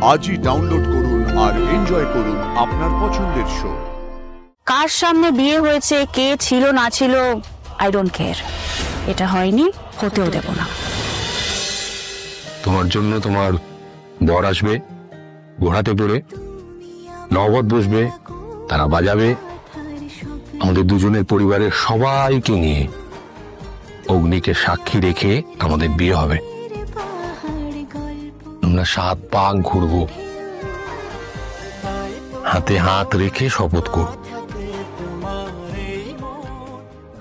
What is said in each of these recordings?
আজই ডাউনলোড করুন আর এনজয় করুন আপনার পছন্দের শো। কার সামনে বিয়ে হয়েছে, কে ছিল না ছিল, আই ডোন্ট কেয়ার। এটা হয়নি, হতেও দেব না। তোমার জন্য তোমার বর আসবে ঘোড়াতে করে, নবদ বসবে, তারা বাজাবে, আমাদের দুজনের পরিবারের সবাইকে নিয়ে অগ্নিকে সাক্ষী রেখে আমাদের বিয়ে হবে। আমরা 7 পাক ঘুরবো, হাতে হাত রেখে শপথ করব।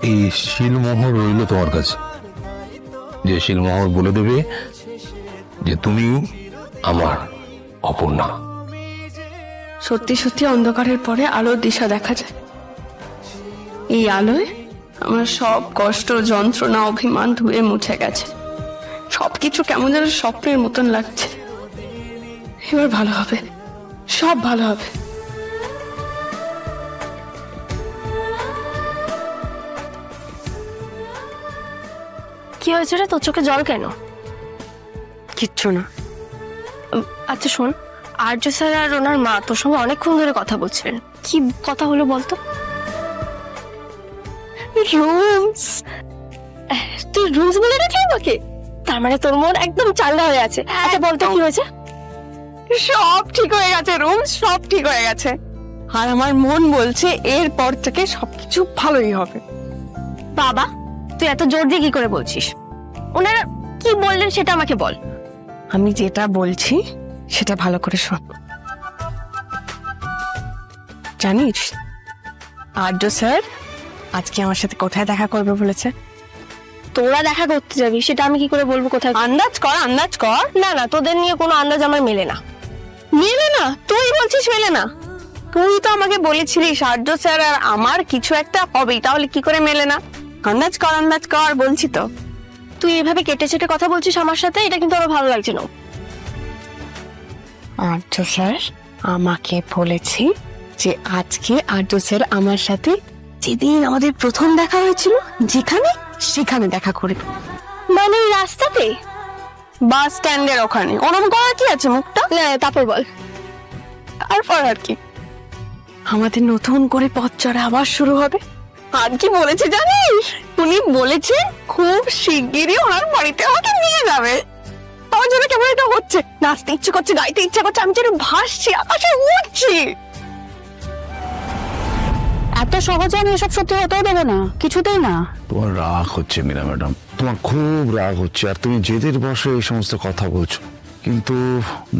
এই শিলমোহর রইল তোমার কাছে, যে শিলমোহর বলে দেবে যে তুমি আমার অপর্ণা। সত্যি সত্যি অন্ধকারের পরে আলোর দিশা দেখা যায়। এই আলোয় আমার সব কষ্ট, যন্ত্রণা, অভিমান ধুয়ে মুছে গেছে। সবকিছু কেমন যেন স্বপ্নের মতন লাগছে। এবার ভালো হবে, সব ভালো হবে। কি হয়েছে রে, তোর চোখে জল কেন? কিচ্ছু না। আচ্ছা শোন, আর্য স্যার আর ওনার মা তোর সঙ্গে অনেকক্ষণ ধরে কথা বলছিলেন। কি কথা হলো বলতো? রুমস। তুই রুমস বলে রাখলি আমাকে? তার মানে তোর মন একদম চাঙ্গা হয়ে আছে। আচ্ছা বলতো কি হয়েছে? সব ঠিক হয়ে গেছে রুমস, সব ঠিক হয়ে গেছে। আর আমার মন বলছে এরপর থেকে সবকিছু ভালোই হবে। বাবা, তুই এত জোর দিয়ে কি করে বলছিস? ওনারা কি বললেন সেটা আমাকে বল। আমি যেটা বলছি সেটা ভালো করে শোন। জানিস আর্য স্যার আজকে আমার সাথে কোথায় দেখা করবে বলেছে? তোরা দেখা করতে যাবি সেটা আমি কি করে বলবো কোথায়? আন্দাজ কর, আন্দাজ কর। না না, তোদের নিয়ে কোনো আন্দাজ আমার মেলে না। মেলে না? তুই বলছিস মেলে না? তুই তো আমাকে বলেছিলিস আর্য স্যার আর আমার কিছু একটা হবেই, তাহলে কি করে মেলে না? আন্দাজ কর, আন্দাজ কর বলছি তো। তুই এভাবে কেটে চেটে কথা বলছিস আমার সাথে, এটা কিন্তু আমার ভালো লাগছে না। আর্য স্যার আমাকে বলেছি যে আজকে আর্য স্যার আমার সাথে যেদিন আমাদের প্রথম দেখা হয়েছিল যেখানে, সেখানে দেখা করবে। মানে রাস্তাতে? বাস স্ট্যান্ডের ওখানে। ওরম করা কি আছে মুখটা? না তারপর বল। তারপর আর কি, আমাদের নতুন করে পথ চড়া আবার শুরু হবে। আর কি বলেছে জানিস? উনি বলেছে খুব শিগগিরই ওনার বাড়িতে আমাকে নিয়ে যাবে। আমার জন্য কেমন এটা হচ্ছে, নাচতে ইচ্ছে করছে, গাইতে ইচ্ছে করছে, আমি যেন ভাসছি, আকাশে উড়ছি। এত সহজে আমি এসব সত্যি হতেও দেবো না, কিছুতেই না। তোমার রাগ হচ্ছে মীরা ম্যাডাম, তোমার খুব রাগ হচ্ছে, আর তুমি জেদের বসে এই সমস্ত কথা বলছো। কিন্তু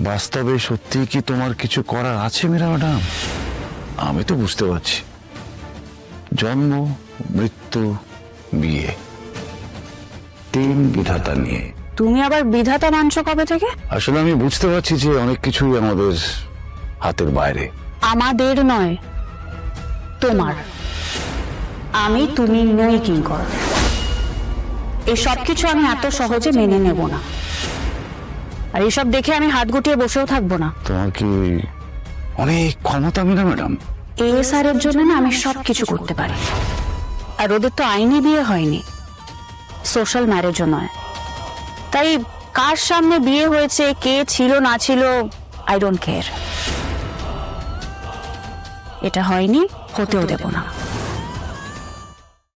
বাস্তবে সত্যি কি তোমার কিছু করার আছে মীরা ম্যাডাম? আমি তো বুঝতে পারছি, জন্ম, মৃত্যু, বিয়ে, 3 বিধাতা নিয়ে। তুমি আবার বিধাতা মানছো কবে থেকে? আসলে আমি বুঝতে পারছি যে অনেক কিছুই আমাদের হাতের বাইরে। আমাদের নয়, তোমার। আমি তুমি নই কিঙ্কর। এই সব কিছু আমি এত সহজে মেনে নেব না, আর এইসব দেখে আমি হাত গুটিয়ে বসেও থাকবো না। তোমার কি অনেক ক্ষমতা মীরা ম্যাডাম? ASR এর জন্য না আমি সবকিছু করতে পারি। আর ওদের তো আইনি বিয়ে হয়নি, সোশ্যাল ম্যারেজও নয়। তাই কার সামনে বিয়ে হয়েছে, কে ছিল না ছিল, আই ডোন্ট কেয়ার। এটা হয়নি, হতেও দেব না।